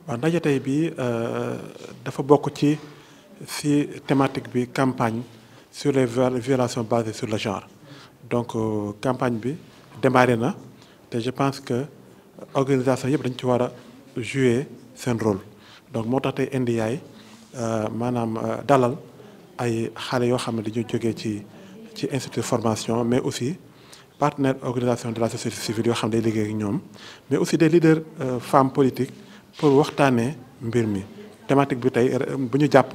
waaw ndaje tey bi dafa bokk ci thématique bi campagne sur les violations basées sur le genre donc campagne bi démarré na te je pense que organisation yëpp dañ ci war a jouer seen rôle donc moo tax tey NDI maanaam dalal ay xale yoo xam ne dañu jógee ci institut de formation mais aussi partenaire organisation de la société civile yoo xam ne day liggéey ak ñoom mais aussi des leaders femmes politiques pour waxtaanee mbir mi thématique bi tey bu ñu jàpp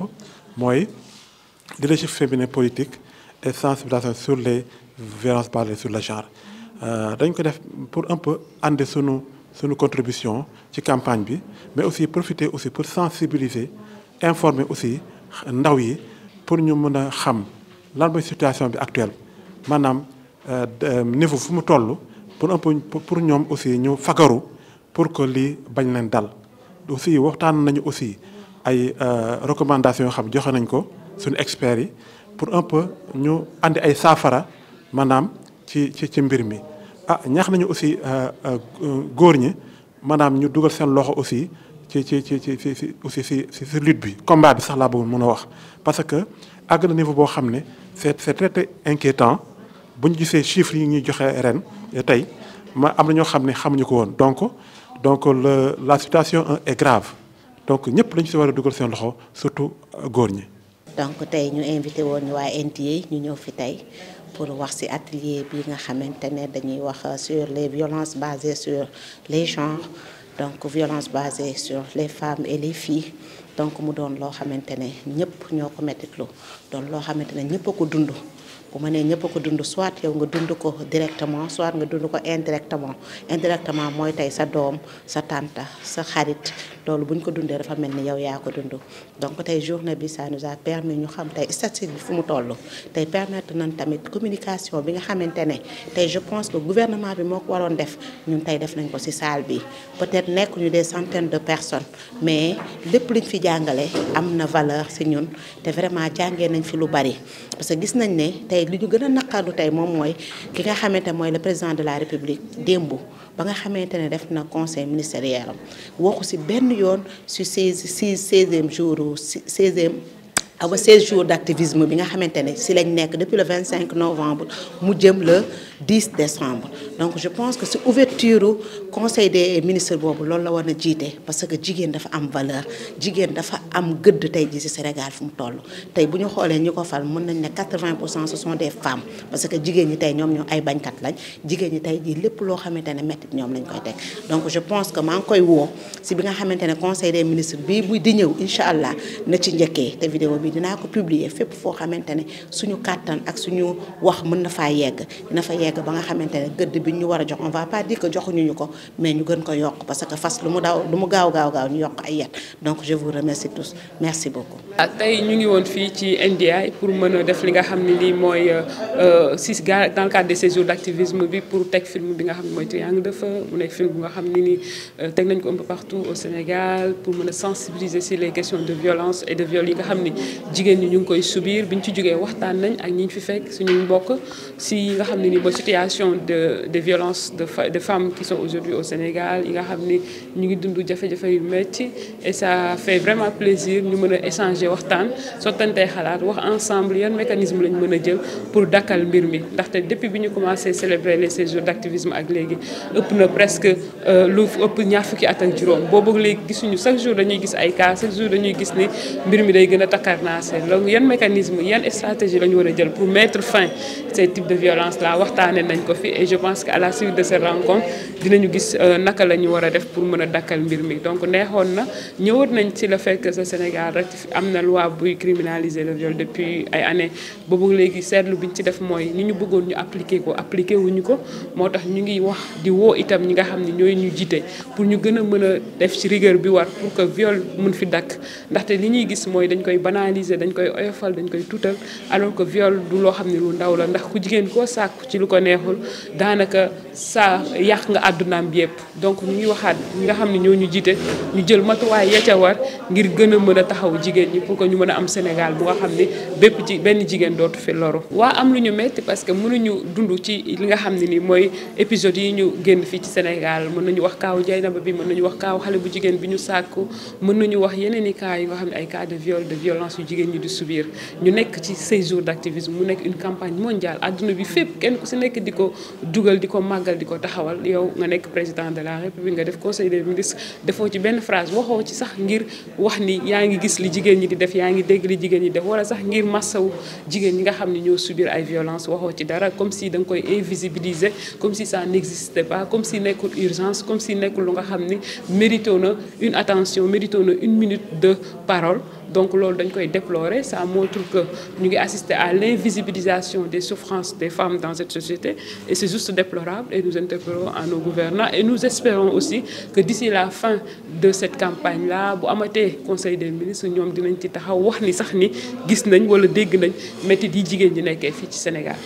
mooy leadership féminin politique et sensibilisation sur les violences basées sur le genre dañ ko def pour un peu andi sunu contribution ci campagne bi mais aussi profiter aussi pour sensibiliser informer aussi ndaw yi pour ñu mën a xam lan mooy situation bi actuelle maanaam niveau fu mu toll pour un peu pour ñoom aussi ñu fagaru pour que lii bañ leen dal aussi waxtaan nañu aussi ay recommandations yoo xam joxe nañ ko suñu experts yi pour un peu ñu andi ay saafara maanaam ci mbir mi ñaax nañu aussi góor ñi maanaam ñu dugal seen loxo aussi ci lutte bi combat bi sax laa bëgg mën a wax parce que àgg na niveau boo xam ne c'est très inquiétant bu ñu gisee chiffres yi ñuy joxe ren tey am na ñoo xam ne xamuñu ko woon donc la situation est grave donc ñëpp lañu si war a dugal seen loxo surtout góor ñi. donc tey ñu invité woon ñu waa NTA ñu ñëw fi tey pour wax ci atelier bi nga xamante ne dañuy wax sur les violences basées sur les genres donc violences basées sur les femmes et les filles donc mu doon loo xamante ne ñëpp ñoo ko mettitlu doon loo xamante ne ñëpp a ko dund. bu ma nee ñëpp a ko dund soit yow nga dund ko directement soit nga dund ko indirectement mooy tey sa doom sa tante sa xarit loolu bu ñu ko dundee dafa mel ni yow yaa ko dund donc tey journée bi ça nous a permis ñu xam tey statistique bi fu mu toll tey permettre nañ tamit communication bi nga xamante ne tey je pense que gouvernement bi moo ko waroon def ñun tey def nañ ko ci salle bi peut-être nekk ñu des centaines de personnes mais lépp liñ fi jàngale am na valeur ci ñun te vraiment jàngee nañ fi lu bari parce que gis nañ ne tey li ñu gën a naqaru tey moom mooy ki nga xamante mooy le président de la république démb ba nga xamante ne def na conseil ministériel am waxu ci benn yoon ci 16e jour 16 jours d'activisme bi nga xamante ne ci lañ nekk depuis le 25 novembre mu jëm le 10 décembre donc je pense que ci ouverture conseil des ministres boobu loolu la war na jiite parce que jigéen dafa am valeur jigéen dafa am gëdd tey ji ci Sénégal fu mu toll tey bu ñu xoolee ñu ko fal mën nañ ne 80% ce sont des femmes parce que jigéen ñi tey ñoom ñoo ay bañkat lañ jigéen ñi tey ji lépp loo xamante ne métti ñoom lañ koy teg donc je pense que maa ngi koy woo ci bi nga xamante ne conseil des ministres bii bu di ñëw incha allah na ci njëkkee te vidéo bi dinaa ko publier fépp foo xamante ne suñu kàttan ak suñu wax mën na faa yegg dina fa yegg ba nga xamante ne gëdd bi ñu war a jox on va pas dire que joxuñu ñu ko mais ñu gën ko yokk parce que fas lu mu gaaw ñu yokk ay yet donc je vous remercie tous merci beaucoup. tey ñu ngi woon fii ci NDI pour mën a def li nga xam ne lii mooy dans le cadre de ces jours d'activisme bi pour teg film bi nga xam ne mooy Triangle de Feu mu nekk film bu nga xam ne nii teg nañ ko un peu partout au Sénégal pour mën a sensibiliser sur les questions de violence et de viol yi nga xam ni jigéen ñi ñu ngi koy subir bi ñu ci jógee waxtaan nañ ak ñi ñu fi fekk suñu mbokk si nga xam ne nii mooy situation de violence de femmes qui sont aujourd'hui au Sénégal yi nga xam ni ñu ngi dund jafe-jafe yu metti et ça fait vraiment plaisir ñu mën a échanger waxtaan sottantee xalaat wax ensemble yan mécanisme lañ mën a jël pour dakkal mbir mi ndaxte depuis bi ñu commencé célébrer les 16 jours d'activisme ak léegi ëpp na presque lu ëpp ñaar fukki at ak juróom boobu léegi gisuñu chaque jour dañuy gis ay cas chaque jour dañuy gis ni mbir mi day gën a takkarnaase donc yan mécanisme yan stratégie la ñu war a jël pour mettre fin ces types de violence là waxtaane nañ ko fi et je pense que à la suite de cette rencontre dinañu gis naka la ñu war a def pour mën a dakkal mbir mi donc neexoon na ñëwoon nañ ci le fait que ce Sénégal am na loi buy criminaliser le viol depuis ay années boobu léegi seetlu biñ ci def mooy ni ñu bëggoon ñu appliquer wuñu ko moo tax ñu ngi wax di woo itam ñi nga xam ne ñooy ñu jiite pour ñu gën a mën a def ci rigueur bi war pour que viol mun fi dakk ndaxte li ñuy gis mooy dañ koy banaliser banaliser dañ koy oyofal dañ koy tuutal alors que viol du loo xam ne lu ndaw la ndax ku jigéen koo sàkku ci lu ko neexul daanaka saa yàq nga àddunaam bi yëpp donc ñu ngi waxaat ñi nga xam ne ñoo ñu jiite ñu jël matuwaay ya ca war ngir gën a mën a taxaw jigéen ñi pour que ñu mën a am Sénégal bu nga xam ne benn jigéen dootu fi loru. waa am lu ñu metti parce que mënuñu dund ci li nga xam ne ni mooy épisode yi ñu génn fii ci Sénégal mën nañu wax kaaw Dieynaba bi mën nañu wax kaaw xale bu jigéen bi ñu sàkku mën nañu wax yeneen i cas yi nga xam ne ay cas de viol de violence yu jigéen ñi di subir ñu nekk ci 16 jours d'activisme mu nekk une campagne mondiale àdduna bi fépp kenn ku si nekk di ko dugal di ko màggal di ko taxawal yow nga nekk président de la République nga def conseil des ministres defoo ci benn phrase waxoo ci sax ngir wax ni yaa ngi gis li jigéen ñi di def yaa ngi dégg li jigéen ñi def wala sax ngir massawu jigéen ñi nga xam ne ñoo subir ay violence waxoo ci dara comme si da nga koy invisibiliser comme si ça n'existait pas comme si nekkul urgence comme si nekkul lu nga xam ni mérito na une attention mérito na une minute de parole donc loolu dañ koy déplorer ça montre que ñu ngi assister à l'invisibilisation des souffrances des femmes dans cette société et c'est juste déplorable et nous interpellons à nos gouvernants et nous espérons aussi que d'ici la fin de cette campagne là bu amatee conseil des ministres ñoom dinañ ci taxaw wax ni sax ni gis nañ wala dégg nañ métti yi jigéen ñi nekkee fii ci Sénégal.